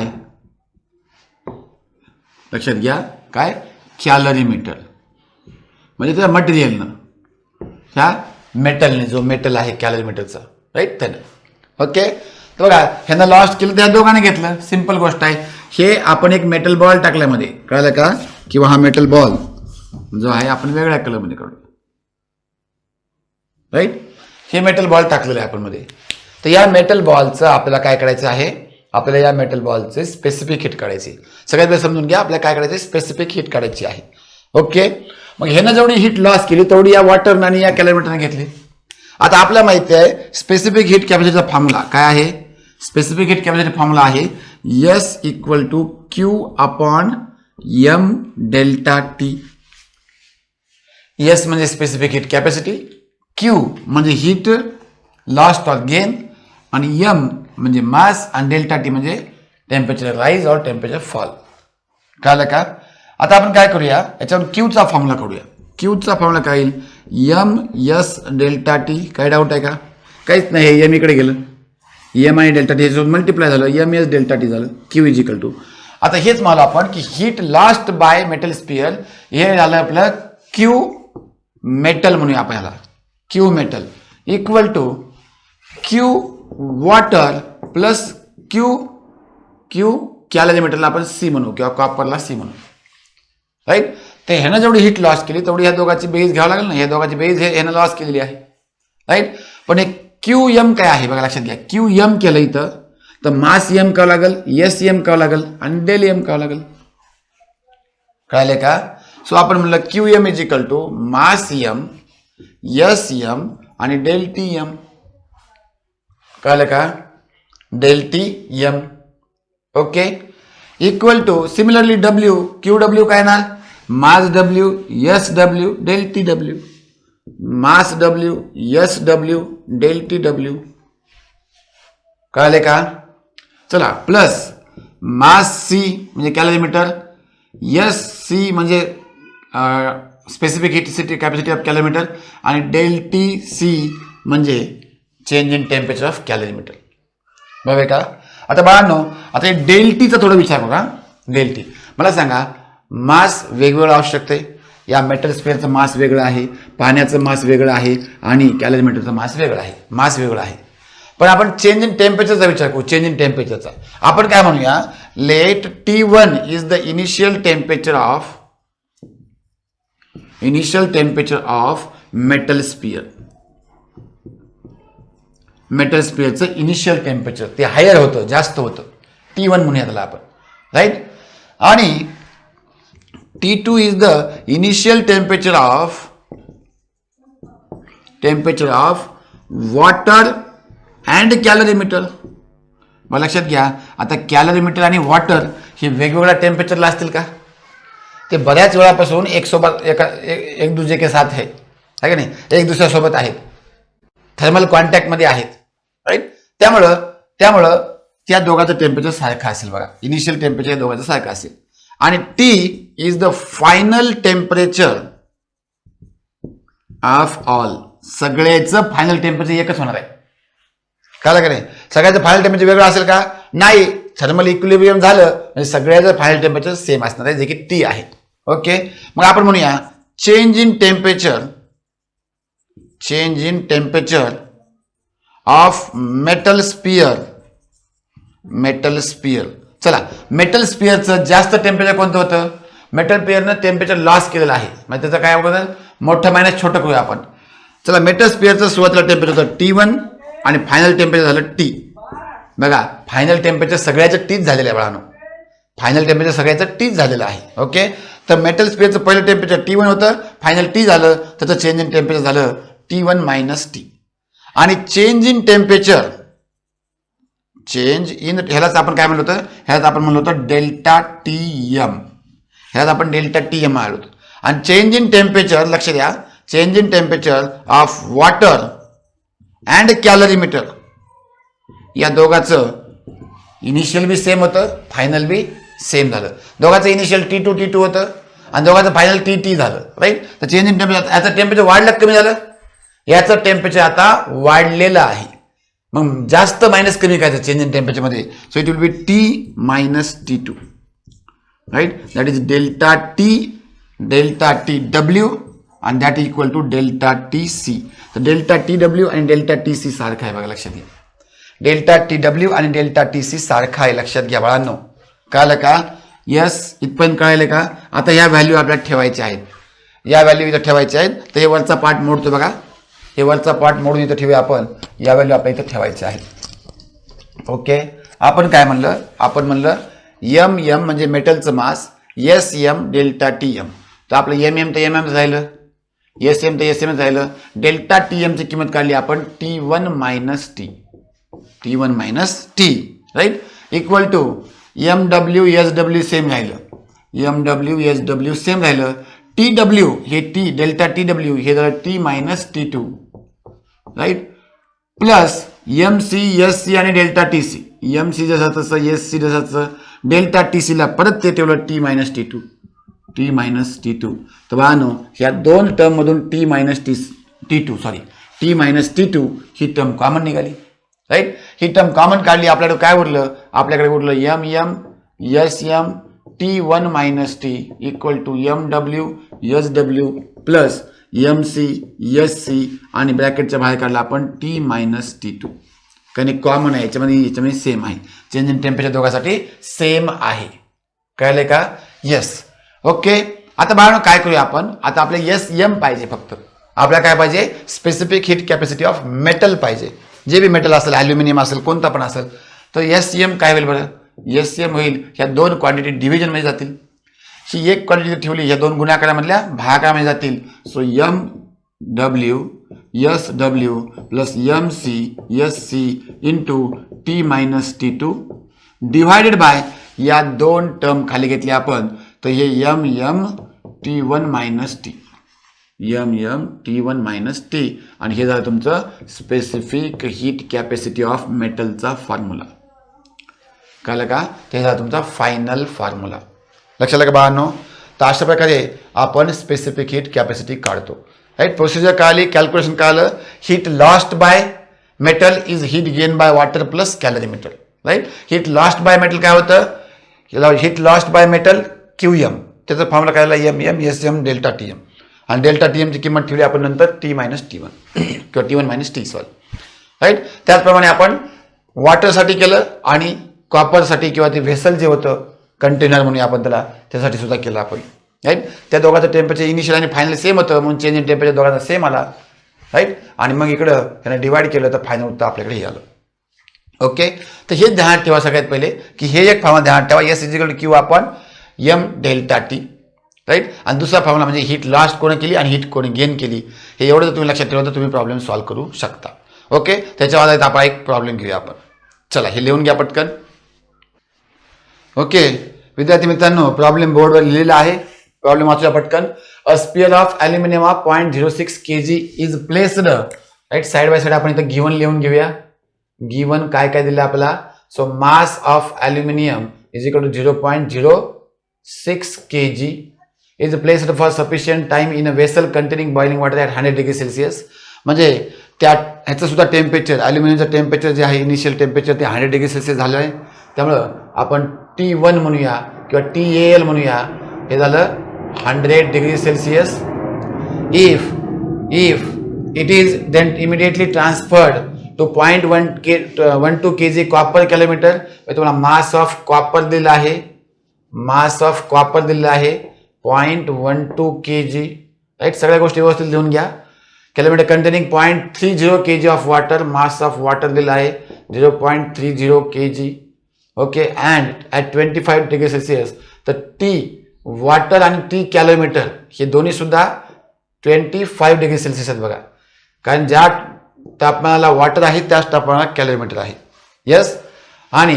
लक्षात घ्या काय, कॅलरीमीटर. म्हणजे त्या मटेरियलनं, ह्या मेटलने, जो मेटल आहे कॅलरीमीटरचा. राईट. त्यानं. ओके. तर बघा ह्यांना लॉस्ट केलं, त्या दोघांनी घेतलं. सिंपल गोष्ट आहे. हे आपण एक मेटल बॉल टाकल्यामध्ये, कळलं का, किंवा हा मेटल बॉल जो आहे आपण वेगळ्या कलरमध्ये काढू. राईट. हे मेटल बॉल टाकलेलं आहे आपण मध्ये. तर या मेटल बॉलचं आपल्याला काय करायचं आहे, आपल्याला या मेटल बॉलचे स्पेसिफिक हीट काढायची. सगळ्यात पहिले समजून घ्या आपल्याला काय करायचं, स्पेसिफिक हीट काढायची आहे. ओके. मग ह्यानं जेवढी हीट लॉस केली तेवढी या वॉटरनं आणि या कॅलरीमीटरने घेतली. आता आपल्याला माहिती आहे स्पेसिफिक हीट कॅपॅसिटीचा फॉर्म्युला काय आहे. स्पेसिफिक हीट कॅपॅसिटी फॉर्म्युला आहे S equal to Q upon M delta T. S म्हणजे स्पेसिफिक हीट कॅपॅसिटी, Q म्हणजे हीट लॉस्ट और गेन, आणि M म्हणजे मास, आणि डेल्टा टी म्हणजे टेम्परेचर राईज और टेम्परेचर फॉल. कळलं का. आता आपण काय करूया, याच्यावर क्यूचा फॉर्म्युला काढूया. क्यूचा फॉर्म्युला काय येईल, MS डेल्टा टी. काय डाऊट आहे का, काहीच नाही. हे M इकडे गेलं, M आणि डेल्टा टी याच्यावर मल्टिप्लाय झालं, MS डेल्टा टी झालं. Q इज इक्वल टू, आता हेच मला आपण की heat lost by metal sphere, हे झालं आपलं Q मेटल म्हणूया आपण ह्याला, Q metal equal to Q water plus Q कॅलरीमीटरला आपण C म्हणू किंवा कॉपरला C म्हणू. राईट. तर ह्यानं जेवढी हीट लॉस केली तेवढी ह्या दोघांची बेरीज घ्यावं लागेल ना. ह्या दोघांची बेरीज हे ह्यानं लॉस केलेली आहे. राईट. पण एक QM काय आहे बघा, लक्षात घ्या. QM केलं इथं तर मास M करावं लागेल, SM करावं लागेल आणि डेल M करावं लागेल. कळले का. सो आपण म्हणलं QM is equal to mass M, SM आणि डेल टी एम. कळलं का? Del T M. Okay. Equal to similarly W, Q W काय ना, mass W S W del T W, mass W S W del T W. कळले का? चला, plus mass C म्हणजे calorimeter, S C म्हणजे specific heat capacity of calorimeter, आणि del T C म्हणजे change in temperature of calorimeter. बरोबर का? आता बाळांनो, आता डेल टीचा थोडा विचार करा. डेल टी मला सांगा, मास वेगवेगळं असू शकते. या मेटल स्फिअरचं मास वेगळं आहे, पाण्याचं मास वेगळं आहे, आणि कॅलरीमीटरचं मास वेगळं आहे. मास वेगळं आहे. पण आपण चेंज इन टेम्परेचरचा विचार करू. चेंज इन टेम्परेचरचा आपण काय म्हणूया, let T1 is the initial temperature of metal sphere. Metal स्फिअरचं इनिशियल टेम्परेचर ते हायर होतं, जास्त होतं. T1 म्हणूया त्याला आपण, राईट. आणि T2 is the initial temperature of water and कॅलरीमीटर. मग लक्षात घ्या, आता कॅलरीमीटर आणि वॉटर हे वेगवेगळ्या टेम्परेचरला असतील का? ते बऱ्याच वेळापासून एक दुसरे के साथ है का नाही, एक दुसऱ्यासोबत आहेत, थर्मल कॉन्टॅक्टमध्ये आहेत, राईट. त्यामुळं त्या दोघांचं टेम्परेचर सारखं असेल. बघा, इनिशियल टेम्परेचर या दोघांचं सारखं असेल. आणि T is the final temperature of all. सगळ्याचं फायनल टेम्परेचर एकच होणार आहे. कळलं का नाही? सगळ्याचं फायनल टेम्परेचर वेगळं असेल का? नाही. थर्मल इक्विलिब्रियम झालं म्हणजे सगळ्याचं फायनल टेम्परेचर सेम असणार आहे, जे की टी आहे. ओके. मग आपण म्हणूया change in temperature of metal sphere. चला, मेटल स्पिअरचं जास्त टेम्परेचर कोणतं होतं? मेटल स्पिअरनं टेम्परेचर लॉस केलेलं आहे. मग त्याचं काय होतं? मोठं मायनस छोटं करूया आपण. चला, मेटल स्पिअरचं सुरुवातीला टेम्परेचर होतं T1 आणि फायनल टेम्परेचर झालं टी. बघा, फायनल टेम्परेचर सगळ्याचं टीच झालेलं आहे बाळांनो. फायनल टेम्परेचर सगळ्याचं टीच झालेलं आहे. ओके. तर मेटल स्पिअरचं पहिलं टेम्परेचर T1 होतं, फायनल टी झालं, त्याचं चेंज इन टेम्परेचर झालं T1 मायनस टी. आणि चेंज इन टेम्परेचर, ह्यालाच आपण काय म्हणलो होतं? ह्यालाच आपण म्हणलो होतं डेल्टा टी एम. ह्यालाच आपण डेल्टा टी एम म्हणलो होतो. आणि चेंज इन टेम्परेचर, लक्ष द्या, change in temperature of water and कॅलरीमीटर या दोघांचं इनिशियल बी सेम होतं, फायनल बी सेम झालं. दोघांचं इनिशियल T2 होतं आणि दोघांचं फायनल टी झालं, राईट. तर चेंज इन टेम्परेचर, याचं टेम्परेचर वाढलं कमी झालं? याचं टेम्परेचर आता वाढलेलं आहे. मग जास्त मायनस कमी करायचं चेंज इन टेम्परेचरमध्ये. So it will be T minus T2, right. That is delta T W आणि that equal to delta T C. तर डेल्टा टी डब्ल्यू आणि डेल्टा टी सी सारखा आहे. बघा, लक्षात घ्या, डेल्टा टी डब्ल्यू आणि डेल्टा टी सी सारखा आहे. लक्षात घ्या बाळांनो. कळलं का? यस, इथपर्यंत कळायलं का? आता ह्या व्हॅल्यू आपल्याला ठेवायच्या आहेत. या व्हॅल्यू इथं ठेवायच्या आहेत. तर हे वरचा पार्ट मोडतो. बघा, हे वरचा पार्ट मोडून इथं ठेवूया आपण. या व्हॅल्यू आपल्या इथं ठेवायच्या आहेत. ओके. आपण काय म्हणलं? आपण म्हणलं एम म्हणजे मेटलचं mass, S M delta T M. तर आपलं एम तर एम राहिलं, एस एम तर एस एम राहिलं. डेल्टा टी एमची किंमत काढली आपण T1 minus T, right. Equal to M W S W same राहिलं. टी डब्ल्यू हे टी, डेल्टा टी डब्ल्यू हे झालं T minus T2, right. Plus M C S C आणि delta T C. M C जसं तसं, S C जसं, delta T सीला परत ते ठेवलं T मायनस T2. तर बाळांनो, ह्या दोन टर्म मधून T मायनस T2 ही टर्म कॉमन निघाली, राईट. ही टर्म कॉमन काढली. आपल्याकडे काय उरलं? आपल्याकडे उरलं M S M T1 minus T equal to M W S W plus M C S C आणि ब्रॅकेटच्या बाहेर काढला आपण T मायनस T2. कारण कॉमन आहे, याच्यामध्ये सेम आहे. चेंज इन टेम्परेचर दोघांसाठी सेम आहे. कळले का? येस. ओके. आता बाळांनो काय करूया आपण? आता आपले एस एम पाहिजे. फक्त आपल्याला काय पाहिजे? Specific heat capacity of metal पाहिजे. जे बी मेटल असेल, ॲल्युमिनियम असेल, कोणता पण असेल. तर एस एम काय होईल बरं? एस एम होईल ह्या दोन क्वांटिटी डिव्हिजनमध्ये जातील. ही एक क्वांटिटी ठेवली, ह्या दोन गुणाकारामधल्या भागामध्ये जातील. So M W S W plus M C S C into T minus T2 divided by या दोन टर्म खाली घेतली आपण तर हे M M T1 minus T M M T1 minus T आणि हे झालं तुमचं स्पेसिफिक हीट कॅपॅसिटी ऑफ मेटलचा फॉर्म्युला. कळलं का? ते झालं तुमचा फायनल फॉर्म्युला. लक्षात आलं का बाळांनो? तर अशा प्रकारे आपण स्पेसिफिक हीट कॅपॅसिटी काढतो. राईट, प्रोसिजर कळाली, कॅल्क्युलेशन कळालं. Heat lost by metal is heat gain by water plus calorimeter. Right, heat lost by metal काय होतं? Heat lost by metal QM, त्याचा फॉर्म्युला काय आला? MM SM डेल्टा TM आणि delta TM ची किंमत ठेवली आपण नंतर T मायनस T1 किंवा T1 minus T sorry. Right, त्याचप्रमाणे आपण वॉटरसाठी केलं आणि कॉपरसाठी किंवा ते व्हेसल जे होतं कंटेनर म्हणून आपण त्यासाठी सुद्धा केलं आपण. राईट, त्या दोघांचं टेम्परेचर इनिशियल आणि फायनल सेम होतं म्हणून चेंज इन टेम्परेचर दोघांचा सेम आला. राईट, आणि मग इकडं त्यांना डिवाइड केलं तर फायनल उत्तर आपल्याकडे हे आलं. ओके, तर हे ध्यानात ठेवा सगळ्यात पहिले की हे एक फॉर्म्युला ध्यानात ठेवा, S equal to Q upon M delta T. Right, आणि दुसरा फॉर्म्युला म्हणजे हीट लॉस्ट कोणी केली आणि हीट कोणी गेन केली. हे एवढं जर तुम्ही लक्षात ठेवलं तर तुम्ही प्रॉब्लेम सॉल्व्ह करू शकता. ओके, त्याच्या आधारित आपण एक प्रॉब्लेम घेऊया आपण. चला हे लिहून घ्या पटकन. ओके विद्यार्थी मित्रांनो, प्रॉब्लेम बोर्डवर लिहिलेला आहे. प्रॉब्लेम वाचूया पटकन. A sphere of aluminium of 0.06 kg is placed. Right, side by side आपण इथं गिवन लिहून घेऊया. गिवन काय काय दिलं आपल्याला? So mass of aluminium is equal to 0.06 kg is placed for sufficient time in a vessel containing boiling water at 100 degree Celsius. म्हणजे त्या ह्याचं सुद्धा टेम्परेचर, अल्युमिनियमचं टेम्परेचर जे आहे इनिशियल टेम्परेचर ते 100 डिग्री सेल्सिअस झालं आहे. त्यामुळं आपण T1 म्हणूया किंवा TAL म्हणूया. हे झालं 100 degree Celsius. If it is then immediately transferred to 0.12 kg copper kilometre. तुम्हाला मास ऑफ कॉपर दिलं आहे, मास ऑफ कॉपर दिलेलं आहे 0.12 kg. राईट, सगळ्या गोष्टी व्यवस्थित लिहून घ्या. Kilometre containing 0.30 kg of water, mass of water दिलं आहे 0.30 kg. Okay, and at 25 degree Celsius. तर T वॉटर आणि T कॅलोमीटर हे दोन्ही सुद्धा 25 डिग्री सेल्सिअस आहेत बघा. कारण ज्या तापमानाला वॉटर आहे त्याच तापमानाला कॅलोमीटर आहे. येस, आणि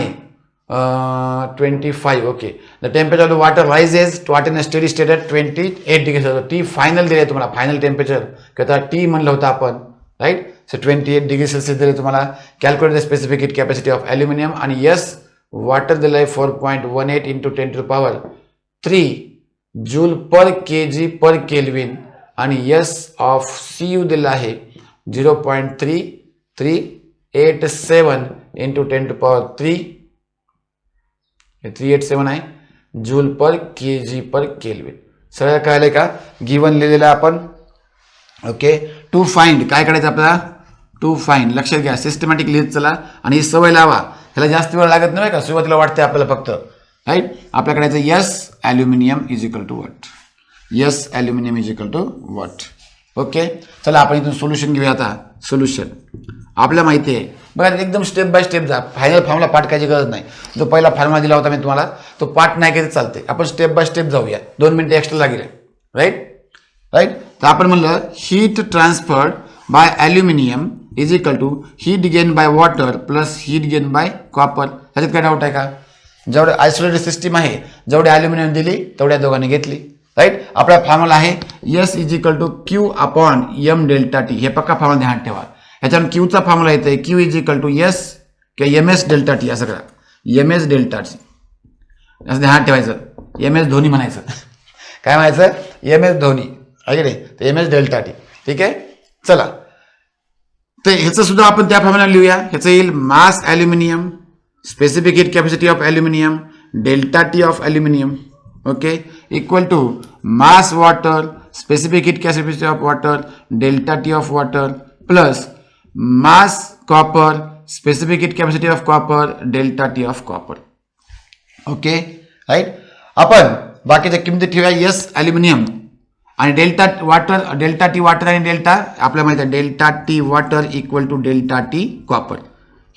25. Okay, the temperature of the water rises to in steady state at 28 degree Celsius. T final दिले तुम्हाला, फायनल टेम्परेचर किंवा T म्हणलं होतं आपण. राईट, सो 28 डिग्री सेल्सिअस दिले तुम्हाला. Calculate the specific heat capacity of aluminium. आणि यस वॉटर दिलं आहे 4.18 इंटू 10⁻³ जूल पर kg पर केल्विन. आणि यस ऑफ CU दिलं आहे 0.3387 इंटू 10⁻³ 387 आहे जूल पर kg पर केल्विन. सगळं कळलं का? गिवन लिहिलेलं आपण. ओके, टू फाइंड काय करायचं आपल्याला? To find. लक्षात घ्या, सिस्टमॅटिक लिहित चला आणि ही सवय लावा. ह्याला जास्त वेळ लागत नाही का, सुरुवातीला वाटते आपल्याला फक्त. राईट, आपल्याकडे S aluminium is equal to what, S aluminium is equal to what. Okay, चला आपण इथून सोल्युशन घेऊया. आता सोल्युशन आपल्याला माहिती आहे बघा, एकदम स्टेप बाय स्टेप जा. फायनल फॉर्म्युला पाठ करायची गरज नाही. जो पहिला फॉर्म्युला दिला होता मी तुम्हाला तो पाठ नाही केलं चालते. आपण स्टेप बाय स्टेप जाऊया. 2 मिनिटं एक्स्ट्रा लागेल. राईट, तर आपण म्हणलं heat transferred by aluminium is equal to heat gain by water plus heat gain by copper. ह्याच्यात काय डाऊट आहे का? जेवढे आयसोलेटेड सिस्टीम आहे, जेवढे ॲल्युमिनियम दिली तेवढ्या दोघांनी घेतली. राईट, आपला फॉर्म्युला आहे S is equal to Q upon M delta T. हे पक्का फॉर्म्युला ध्यानात ठेवा. ह्याच्यावर Qचा फॉर्म्युला येते Q is equal to S किंवा MS डेल्टा T. असं करा, MS डेल्टा T असं ध्यानात ठेवायचं. MS धोनी म्हणायचं. काय म्हणायचं? MS धोनी आहे रे, तर MS डेल्टा T. ठीक आहे, चला तर ह्याचं सुद्धा आपण त्या फॉर्म्युला लिहूया. ह्याचं येईल mass aluminium, specific heat capacity of aluminium delta T of aluminium. Okay, equal to mass water, specific heat capacity of water delta T of water plus mass copper, specific heat capacity of copper delta T of copper. Okay, right, आपण बाकीच्या किमती ठेवूया. S aluminium आणि delta water, delta T water आणि delta आपल्याला माहिती आहे delta T water equal to delta T copper.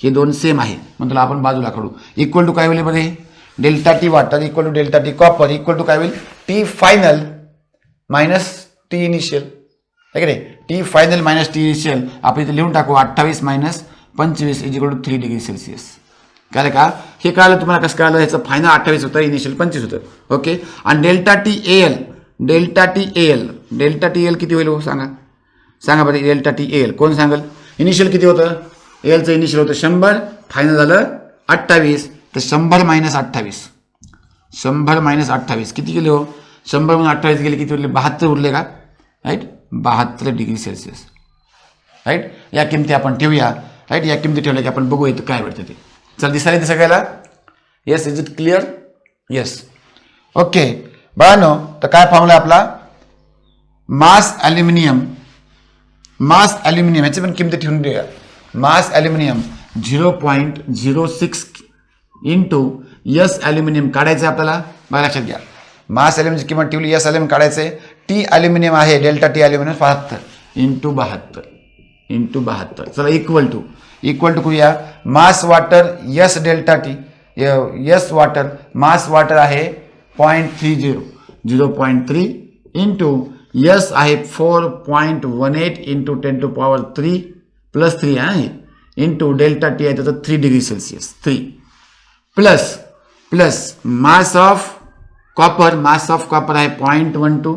हे दोन सेम आहे म्हणून त्याला आपण बाजूला काढू. इक्वल टू काय होईल बघा, delta T water equal to delta T copper equal to काय होईल? T final minus T initial. आहे की नाही. T final minus T initial आपण इथे लिहून टाकू 28 minus 25 is equal to 3 degree Celsius. कळलं का? हे कळलं तुम्हाला. कसं कळलं? ह्याचं फायनल 28 होतं, इनिशियल 25 होतं. ओके. आणि डेल्टा टी एल किती होईल हो? सांगा बरं. डेल्टा टी एल कोण सांगेल? इनिशियल किती होतं? एलचं इनिशियल होतं 100, फायनल झालं 28. तर 100 मायनस 28, 100 मायनस 28 किती गेले हो? 100 म्हणून 28 गेले किती उरले? 72 उरले का? Right, 72 degree Celsius. राईट, या किमती आपण ठेवूया. राईट, या किमती ठेवल्या की आपण बघू इथं काय भेटतं ते. चल, दिसायला ते सगळ्याला? Yes, is it clear? Yes. Okay बाळांनो, तर काय फॉर्म्युला आपला? मास ॲल्युमिनियम ह्याची पण किमती ठेवून देऊया. Mass aluminium 0.06 into S aluminium काढायचं आपल्याला. बघा लक्षात घ्या, मास ॲल्युमिनियमची किंमत ठेवली, यस ॲल्युमिनियम काढायचे. टी ॲल्युमिनियम आहे, डेल्टा टी ॲल्युमिनियम 72 इंटू 72. चला, इक्वल टू करूया. Mass water S delta T, S water mass water आहे 0.3 इंटू यस आहे 4.18 इंटू 10⁻³ प्लस 3 आहे इंटू डेल्टा टी आहे त्याचं 3 degree Celsius. 3 plus mass of copper आहे 0.12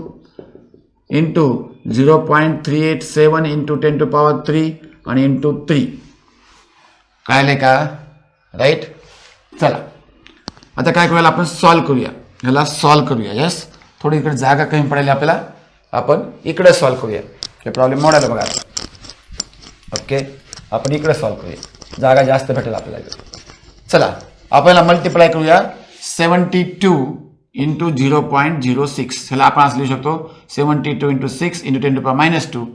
इंटू 0.387 इंटू 10⁻³ आणि इंटू 3. कळले का? राईट. चला, आता काय करूया? आपण सॉल्व करूया. ह्याला सॉल्व करूया. यस, थोडी इकडे जागा कमी पडेल आपल्याला. आपण इकडे सॉल्व करूया. हे प्रॉब्लेम मोडायला बघा. ओके, आपण इकडे सॉल्व करूया, जागा जास्त भेटेल आपल्याला. चला, आपल्याला मल्टिप्लाय करूया. 72 इंटू 0.06 ह्याला आपण असं लिहू शकतो 72 इंटू 6 इंटू 10⁻².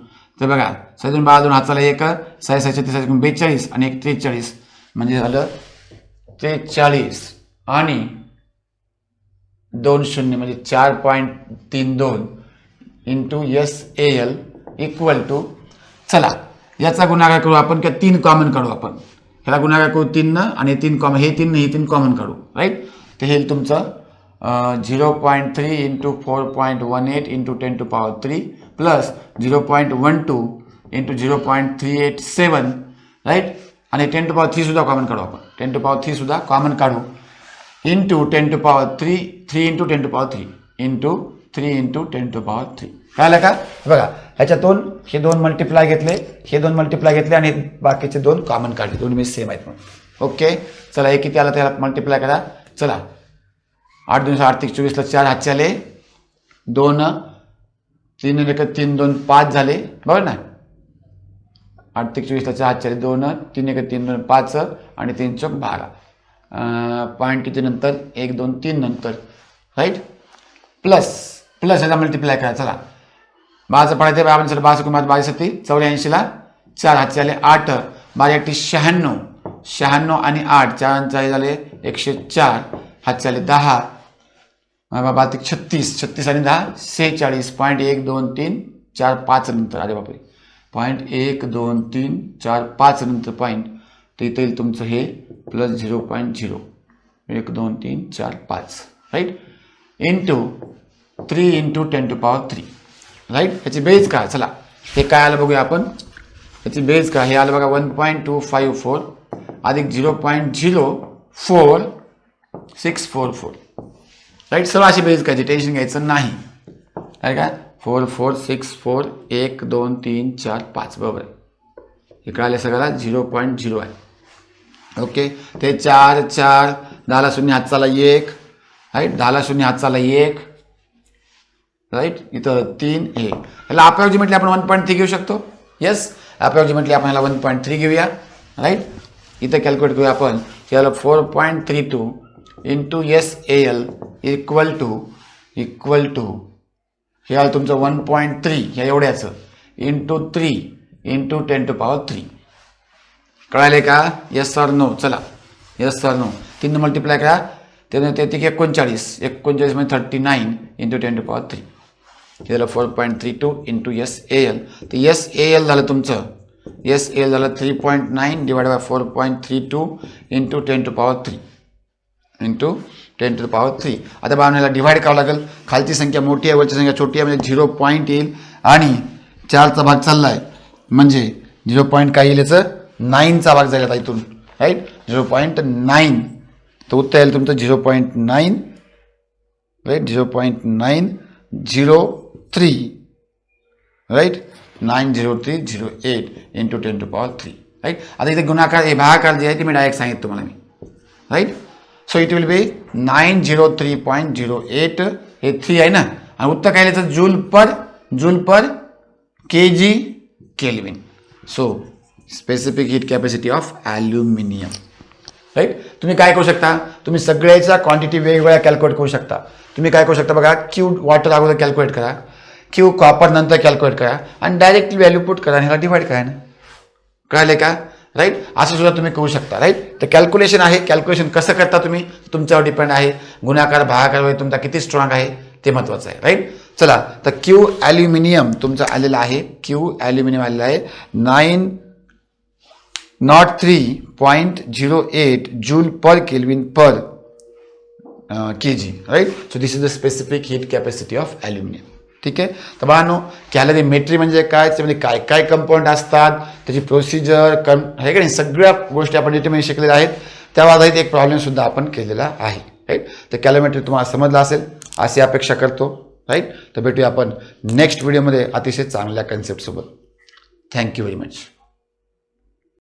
तर बघा, 7 हाताला 1, 6 42 आणि 1 43 म्हणजे झालं 43 आणि 2 0 म्हणजे 4.32 इंटू SAL इक्वल टू. चला, याचा गुणाकार करू आपण किंवा 3 कॉमन काढू आपण. ह्याला गुणाकार करू 3 आणि 3 कॉमन, हे 3 कॉमन काढू. राईट, ते हे तुमचं 0.3 into 4.18 into 10⁻³ plus 0.12 into 0.387. Right, आणि 10⁻³ सुद्धा कॉमन काढू आपण. 10⁻³ सुद्धा कॉमन काढू इंटू 10⁻³ 3 इंटू 10⁻³ इंटू 3 इंटू 10⁻³. कळलं का? बघा, ह्याच्यातून हे 2 मल्टिप्लाय घेतले आणि बाकीचे 2 कॉमन काढले. दोन्ही सेम आहेत म्हणून. ओके, चला, हे किती आलं त्याला मल्टिप्लाय करा. चला, 8 2 8 24 ला 4 हातचे आले, 2 3 3 2 5 झाले. बरोबर ना? 8 24 ला 4 हातचे आले, 2 3 3 2 5 आणि 3 चौक 12. पॉईंट किती नंतर? 1 2 3 नंतर. राईट, प्लस ह्याचा मल्टिप्लाय करा. चला, 12 पडायचं 12 7 84 ला 4 हातचे आले, 8 12 96 आणि 8 4 झाले 104 हातचे आले 10 36 आणि 10 46. पॉईंट 1 2 3 4 5 नंतर. अरे बापरे, पॉईंट 1 2 3 4 5 नंतर पॉईंट. तर इथे येईल तुमचं हे plus 0.0 1 2 3 4 5. Right, into 3 into 10⁻³. Right, याची बेज काय? चला, हे काय आलं बघूया आपण. याची बेज काय? हे आलं बघा 1.254 अधिक 0.04644. राईट, सर्व अशी बेज काय, टेन्शन घ्यायचं नाही. काय काय 4 4 6 4 1 2 3 4 5. बरोबर आहे. हे कळाले सगळ्याला 0.0 आहे. ओके, ते 4 4 10 0 हातचाला 1. राईट, 10 0 हातचाला 1. राईट, इथं 3 हे. ह्याला अप्रॉक्सिमेटली आपण 1.3 घेऊ शकतो. येस, अप्रॉक्सिमेटली आपण ह्याला 1.3 घेऊया. राईट, इथं कॅल्क्युलेट करूया आपण. ह्याला 4.32 इंटू SAL इक्वल टू हे आलं तुमचं 1.3 ह्या एवढ्याचं इंटू 3 इंटू 10⁻³. कळाले का? Yes sir no. चला, येस सर नो. 3 मल्टिप्लाय करा. त्याने ते 39 म्हणजे 39 इंटू 10⁻³. हे झालं 4.32 इंटू SAL. तर SAL झालं तुमचं, SAL झालं 3.9 डिवाइड बाय 4.32 इंटू 10⁻³ इंटू 10⁻³. आता बाळांनो याला डिवाइड करावं लागेल. खालची संख्या मोठी आहे, वरची संख्या छोटी आहे, म्हणजे 0 पॉईंट येईल आणि 4चा भाग चाललाय म्हणजे 0. काय येईल याचं 9चा भाग जाईल आता इथून राईट 0.9 तर उत्तर येईल तुमचं 0.9 राईट 0.903 राईट 90308 इंटू 10⁻³ राईट. आता इथे गुणाकार हे भागाकार जे आहे ते मी डायरेक्ट सांगितलं तुम्हाला मी right. So it will be 903.08 हे 3 आहे ना आणि उत्तर काय लिहायचं joule per kg kelvin. So specific heat capacity of aluminium right. तुम्ही काय करू शकता तुम्ही सगळ्याच्या क्वांटिटी वेगवेगळ्या कॅल्क्युलेट करू शकता. तुम्ही काय करू शकता बघा क्यू वॉटर अगोदर कॅल्क्युलेट करा क्यू कॉपर नंतर कॅल्क्युलेट करा आणि डायरेक्टली व्हॅल्यू पुट करा आणि ह्याला डिवाइड करा ना कळले का राईट. असं सुद्धा तुम्ही करू शकता राईट. तर कॅल्क्युलेशन आहे कॅल्क्युलेशन कसं करता तुम्ही तुमच्यावर डिपेंड आहे. गुणाकार भागाकार वगैरे तुमचा किती स्ट्रॉंग आहे ते महत्त्वाचं आहे राईट. चला तर क्यू ॲल्युमिनियम तुमचं आलेलं आहे क्यू ॲल्युमिनियम आलेलं आहे 903.08 joule per kelvin per kg right. So this is the specific heat capacity of aluminium. ठीक आहे. तर बाळांनो कॅलरीमेट्री म्हणजे काय त्यामध्ये काय काय कंपाऊंड असतात त्याची प्रोसिजर हे का नाही सगळ्या गोष्टी आपण डिटेलमध्ये शिकलेल्या आहेत. त्या आधारित एक प्रॉब्लेमसुद्धा आपण केलेला आहे राईट. तर कॅलरीमेट्री तुम्हाला समजलं असेल अशी अपेक्षा करतो राईट. तर भेटूया आपण नेक्स्ट व्हिडिओमध्ये अतिशय चांगल्या कन्सेप्टसोबत. Thank you very much.